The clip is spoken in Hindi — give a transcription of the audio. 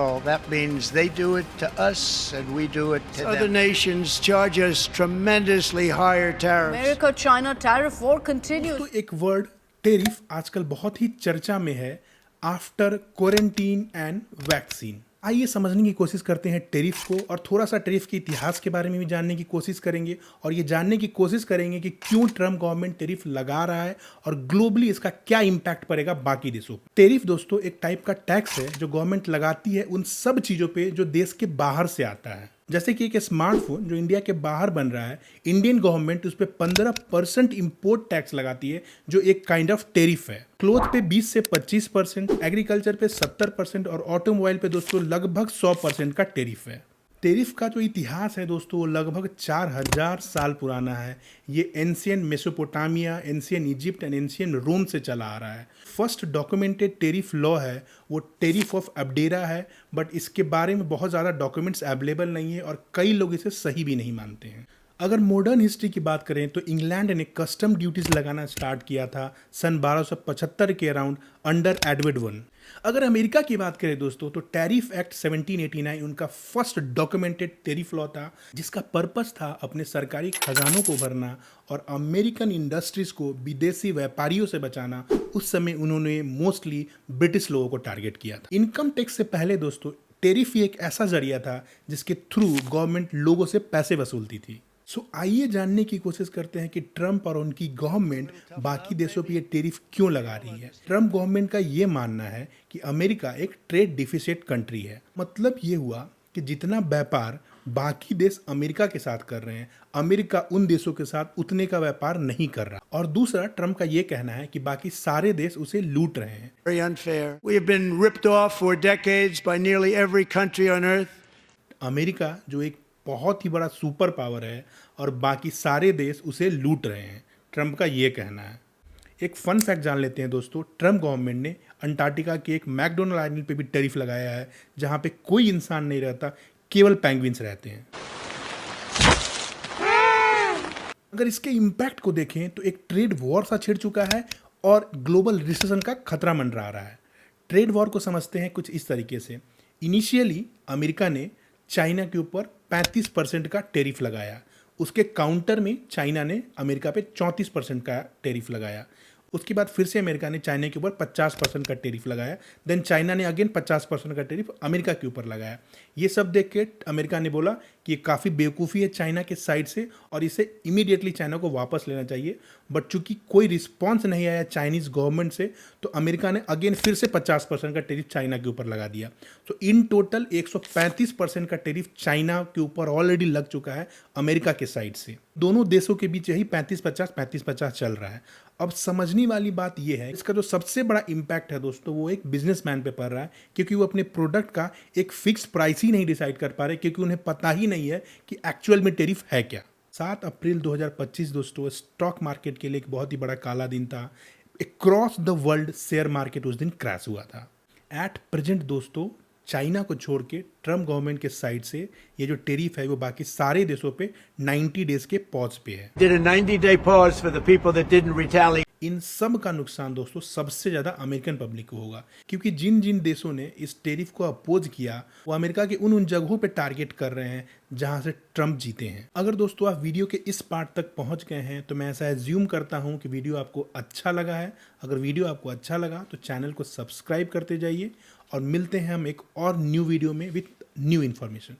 Oh, that means they do it to us and we do it to Other them. nations charge us tremendously higher tariffs. America-China tariff war continues. तो एक वर्ड टेरिफ आजकल बहुत ही चर्चा में है आफ्टर क्वारंटीन एंड वैक्सीन। आइए समझने की कोशिश करते हैं टेरिफ को और थोड़ा सा टेरिफ के इतिहास के बारे में भी जानने की कोशिश करेंगे और ये जानने की कोशिश करेंगे कि क्यों ट्रम्प गवर्नमेंट टेरिफ लगा रहा है और ग्लोबली इसका क्या इंपैक्ट पड़ेगा बाकी देशों पर। टेरिफ दोस्तों एक टाइप का टैक्स है जो गवर्नमेंट लगाती है उन सब चीज़ों पे जो देश के बाहर से आता है। जैसे कि एक स्मार्टफोन जो इंडिया के बाहर बन रहा है, इंडियन गवर्नमेंट उस पर 15% इम्पोर्ट टैक्स लगाती है जो एक काइंड ऑफ टेरिफ है। क्लोथ पे 20 से 25%, एग्रीकल्चर पे 70% और ऑटोमोबाइल पे दोस्तों लगभग 100% का टेरिफ है। टेरिफ का जो इतिहास है दोस्तों वो लगभग 4000 साल पुराना है। ये ancient Mesopotamia, ancient Egypt and ancient Rome से चला आ रहा है। फर्स्ट डॉक्यूमेंटेड टेरिफ लॉ है वो टेरिफ ऑफ अबडेरा है, बट इसके बारे में बहुत ज़्यादा डॉक्यूमेंट्स अवेलेबल नहीं है और कई लोग इसे सही भी नहीं मानते हैं। अगर मॉडर्न हिस्ट्री की बात करें तो इंग्लैंड ने कस्टम ड्यूटीज लगाना स्टार्ट किया था सन 1275 के अराउंड अंडर एडवर्ड वन। अगर अमेरिका की बात करें दोस्तों तो टैरिफ एक्ट 1789 उनका फर्स्ट डॉक्यूमेंटेड टेरिफ लॉ था जिसका पर्पस था अपने सरकारी खजानों को भरना और अमेरिकन इंडस्ट्रीज को विदेशी व्यापारियों से बचाना। उस समय उन्होंने मोस्टली ब्रिटिश लोगों को टारगेट किया था। इनकम टैक्स से पहले दोस्तों टेरिफ ही एक ऐसा जरिया था जिसके थ्रू गवर्नमेंट लोगों से पैसे वसूलती थी। आइए जानने की कोशिश करते हैं कि ट्रम्प और उनकी गवर्नमेंट बाकी देशों पर ये टेरिफ क्यों लगा रही है। ट्रम्प गवर्नमेंट का ये मानना है कि अमेरिका एक ट्रेड डिफिसिट कंट्री है। मतलब ये हुआ कि जितना व्यापार बाकी देश अमेरिका के साथ कर रहे हैं, अमेरिका उन देशों के साथ उतने का व्यापार नहीं कर रहा। और दूसरा, ट्रम्प का ये कहना है कि बाकी सारे देश उसे लूट रहे हैं। Very unfair. We have been ripped off for decades by nearly every country on earth. America जो एक बहुत ही बड़ा सुपर पावर है और बाकी सारे देश उसे लूट रहे हैं, ट्रम्प का ये कहना है। एक फन फैक्ट जान लेते हैं दोस्तों, ट्रम्प गवर्नमेंट ने अंटार्कटिका के एक मैकडोनल्ड आइलैंड पे भी टैरिफ लगाया है जहां पे कोई इंसान नहीं रहता, केवल पेंगुइन्स रहते हैं। अगर इसके इम्पैक्ट को देखें तो एक ट्रेड वॉर सा छिड़ चुका है और ग्लोबल रिसेशन का खतरा मंडरा रहा है। ट्रेड वॉर को समझते हैं कुछ इस तरीके से। इनिशियली अमेरिका ने चाइना के ऊपर 35% का टेरिफ लगाया, उसके काउंटर में चाइना ने अमेरिका पे 34% का टेरिफ लगाया। उसके बाद फिर से अमेरिका ने चाइना के ऊपर 50% का टेरिफ लगाया, देन चाइना ने अगेन 50% का टेरिफ अमेरिका के ऊपर लगाया। ये सब देख के अमेरिका ने बोला कि ये काफ़ी बेवकूफ़ी है चाइना के साइड से और इसे इमीडिएटली चाइना को वापस लेना चाहिए। बट चूंकि कोई रिस्पॉन्स नहीं आया चाइनीज़ गवर्नमेंट से तो अमेरिका ने अगेन फिर से 50% का टेरिफ चाइना के ऊपर लगा दिया। तो इन टोटल 135% का टेरिफ चाइना के ऊपर ऑलरेडी लग चुका है अमेरिका के साइड से। दोनों देशों के बीच यही 35-50 चल रहा है। अब समझने वाली बात यह है, इसका जो सबसे बड़ा इंपैक्ट है दोस्तों वो एक बिजनेसमैन पे पड़ रहा है, क्योंकि वो अपने प्रोडक्ट का एक फिक्स प्राइस ही नहीं डिसाइड कर पा रहे, क्योंकि उन्हें पता ही नहीं है कि एक्चुअल में टेरिफ है क्या। 7 अप्रैल 2025 दोस्तों स्टॉक मार्केट के लिए एक बहुत ही बड़ा काला दिन था। Across the world share market उस दिन क्रैश हुआ था। एट प्रेजेंट दोस्तों चाइना को छोड़ के ट्रम्प गवर्नमेंट के साइड से ये जो टेरिफ है वो बाकी सारे देशों पे 90 डेज के पॉज पे है। Did a 90-day pause for the people that didn't retaliate. इन सब का नुकसान दोस्तों सबसे ज्यादा अमेरिकन पब्लिक को होगा, क्योंकि जिन जिन देशों ने इस टेरिफ को अपोज किया वो अमेरिका के उन जगहों पे टारगेट कर रहे हैं जहां से ट्रम्प जीते हैं। अगर दोस्तों आप वीडियो के इस पार्ट तक पहुंच गए हैं तो मैं ऐसा एज्यूम करता हूं कि वीडियो आपको अच्छा लगा है। अगर वीडियो आपको अच्छा लगा तो चैनल को सब्सक्राइब करते जाइए और मिलते हैं हम एक और न्यू वीडियो में विथ न्यू इन्फॉर्मेशन।